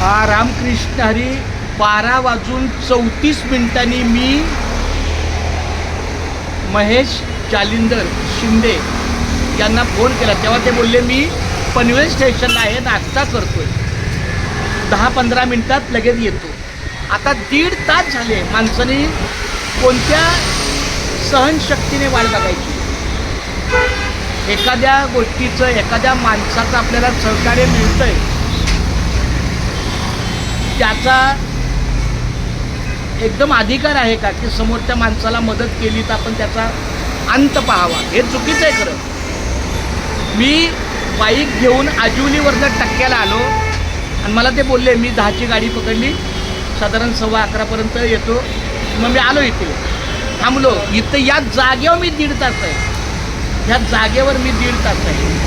रामकृष्ण हरी 12:34 मी महेश जालिंदर शिंदे यांना फोन केला. तेव्हा ते बोलले मी पनवेल स्टेशनला आहे, नाश्ता करतोय, 10-15 मिनटात लगेच येतो. आता 1.5 तास झाले. माणसाने कोणत्या सहनशक्तीने वाट बघायची? एखाद्या गोष्टीचं, एखाद्या माणसाचं आपल्याला सहकार्य मिळतंय, त्याचा एकदम अधिकार आहे का की समोरच्या माणसाला मदत केली तर आपण त्याचा अंत पाहावा? हे चुकीचं आहे खरं. मी बाईक घेऊन आजिवलीवरनं टक्क्याला आलो आणि मला ते बोलले मी 10ची गाडी पकडली, साधारण 11:15पर्यंत येतो. मग मी आलो इथे, थांबलो. इथं या जागेवर मी 1.5 तास आहे. ह्या जागेवर मी 1.5 तास आहे.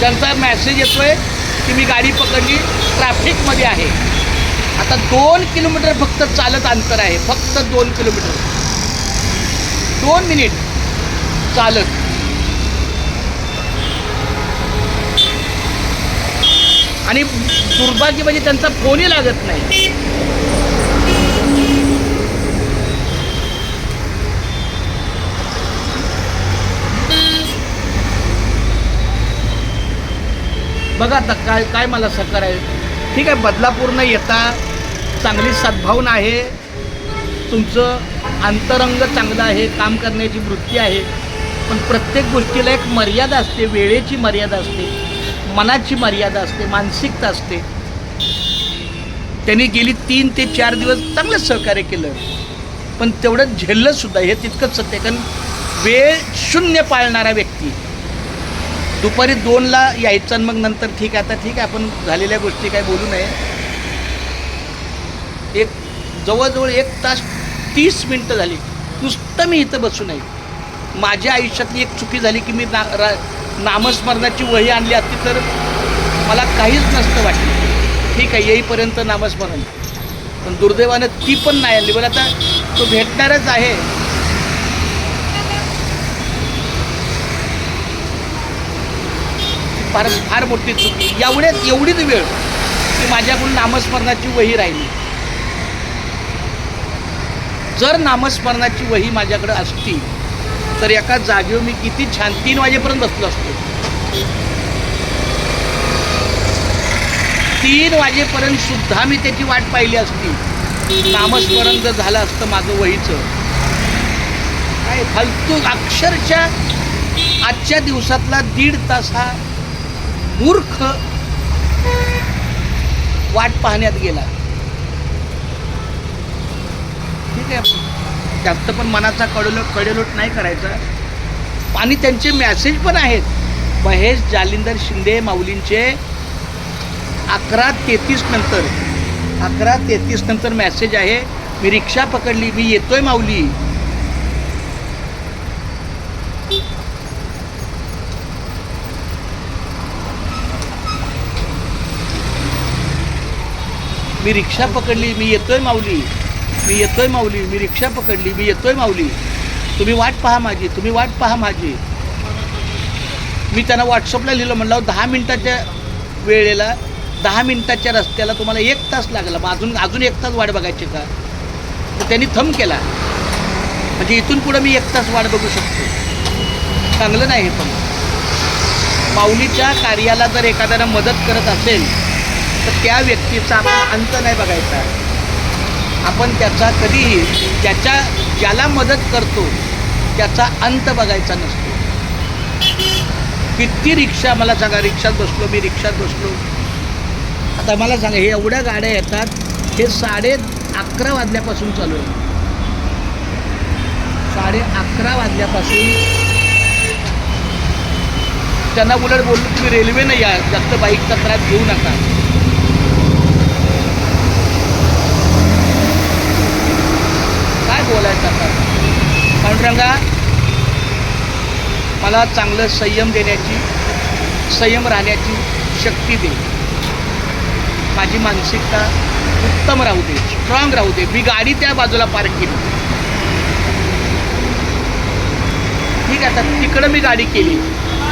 त्यांचा मेसेज येतोय की मी गाडी पकडली, ट्रॅफिकमध्ये आहे. आता 2 किलोमीटर फक्त चालत अंतर आहे, फक्त 2 किलोमीटर, 2 मिनिट चालत. आणि दुर्भाग्य म्हणजे त्यांचा फोनही लागत नाही. बघा आता काय काय मला सहकार आहे. ठीक आहे, बदलापूरनं येता चांगली सद्भावना आहे, तुमचं अंतरंग चांगलं आहे, काम करण्याची वृत्ती आहे, पण प्रत्येक गोष्टीला एक मर्यादा असते. वेळेची मर्यादा असते, मनाची मर्यादा असते, मानसिकता असते. त्यांनी गेली 3 ते 4 दिवस चांगलं सहकार्य केलं, पण तेवढं झेललंसुद्धा. हे तितकंच सत्य. कारण वेळ शून्य पाळणारा व्यक्ती दुपारी 2ला यायचं आणि मग नंतर ठीक आहे, आता ठीक आहे, आपण झालेल्या गोष्टी काय बोलू नये. जवळजवळ 1 तास 30 मिनटं झाली नुसतं मी इथं बसू नये. माझ्या आयुष्यातली एक चुकी झाली की मी नामस्मरणाची वही आणली असती तर मला काहीच नसतं वाटलं. ठीक आहे, येईपर्यंत नामस्मरण, पण दुर्दैवानं ती पण नाही आणली. बरं, आता तो भेटणारच आहे. फार मोठी चुकी. एवढीच वेळ की माझ्याकडून नामस्मरणाची वही राहिली. जर नामस्मरणाची वही माझ्याकडे असती तर एका जागेवर मी किती छान 3 वाजेपर्यंत बसलो असतो. 3 वाजेपर्यंत सुद्धा मी त्याची वाट पाहिली असती. नामस्मरण जर झालं असतं माझं वहीचं. काय फालतू अक्षरशः आजच्या दिवसातला 1.5 तास हा मूर्ख वाट पाहण्यात गेला. ठीक आहे, जास्त पण मनाचा कडेलोट नाही करायचा. आणि त्यांचे मेसेज पण आहेत. महेश जालिंदर शिंदे माऊलींचे 11:33 नंतर मेसेज आहे. मी रिक्षा पकडली, मी येतोय माऊली. मी रिक्षा पकडली, मी येतोय माऊली, मी येतोय माऊली. मी रिक्षा पकडली, मी येतोय माऊली. तुम्ही वाट पहा माझी, तुम्ही वाट पहा माझी. मी त्यांना व्हॉट्सअपला लिहिलं, म्हणलं 10 मिनिटाच्या वेळेला 10 मिनिटाच्या रस्त्याला तुम्हाला 1 तास लागला, अजून 1 तास वाट बघायची का? तर त्यांनी थंब केला. म्हणजे इथून पुढं मी 1 तास वाट बघू शकतो. चांगलं नाही हे. पण माऊलीच्या कार्याला जर एखाद्याला मदत करत असेल तर त्या व्यक्तीचा आपण अंत नाही बघायचा. आपण त्याचा कधीही ज्याला मदत करतो त्याचा अंत बघायचा नसतो. किती रिक्षा, मला सांगा, रिक्षात बसलो, मी रिक्षात बसलो. आता मला सांगा, हे एवढ्या गाड्या येतात, हे 11:30 वाजल्यापासून चालू आहे. 11:30 वाजल्यापासून त्यांना उलट बोललो तुम्ही रेल्वेनं या, जास्त बाईकचा त्रास घेऊ नका. काय बोलायचं आता? पांडुरंगा, मला चांगलं संयम राहण्याची शक्ती दे. माझी मानसिकता उत्तम राहू दे, स्ट्रॉंग राहू दे. मी गाडी त्या बाजूला पार्क केली. ठीक आहे, आता तिकडं मी गाडी केली,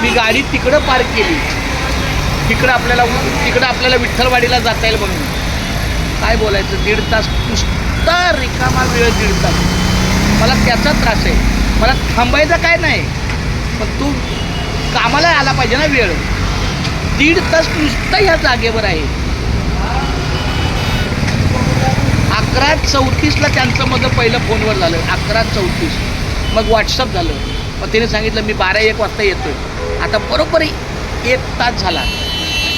मी गाडी तिकडं पार्क केली. तिकडं आपल्याला विठ्ठलवाडीला जाता येईल म्हणून. काय बोलायचं, 1.5 तास नुसता रिकामा वेळ, 1.5 तास. मला त्याचा त्रास आहे. मला थांबायचं काय नाही, पण तू कामाला आला पाहिजे ना वेळ. 1.5 तास नुसता ह्या जागेवर आहे. 11:34 त्यांचं माझं पहिलं फोनवर झालं. 11:34 मग व्हॉट्सअप झालं. मग तिने सांगितलं मी 12-1 वाजता येतोय. आता बरोबर 1 तास झाला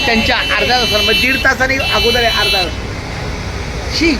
त्यांच्या अर्ध्या तासाला, मग 1.5 तासाने अगोदर आहे अर्धा तास. शी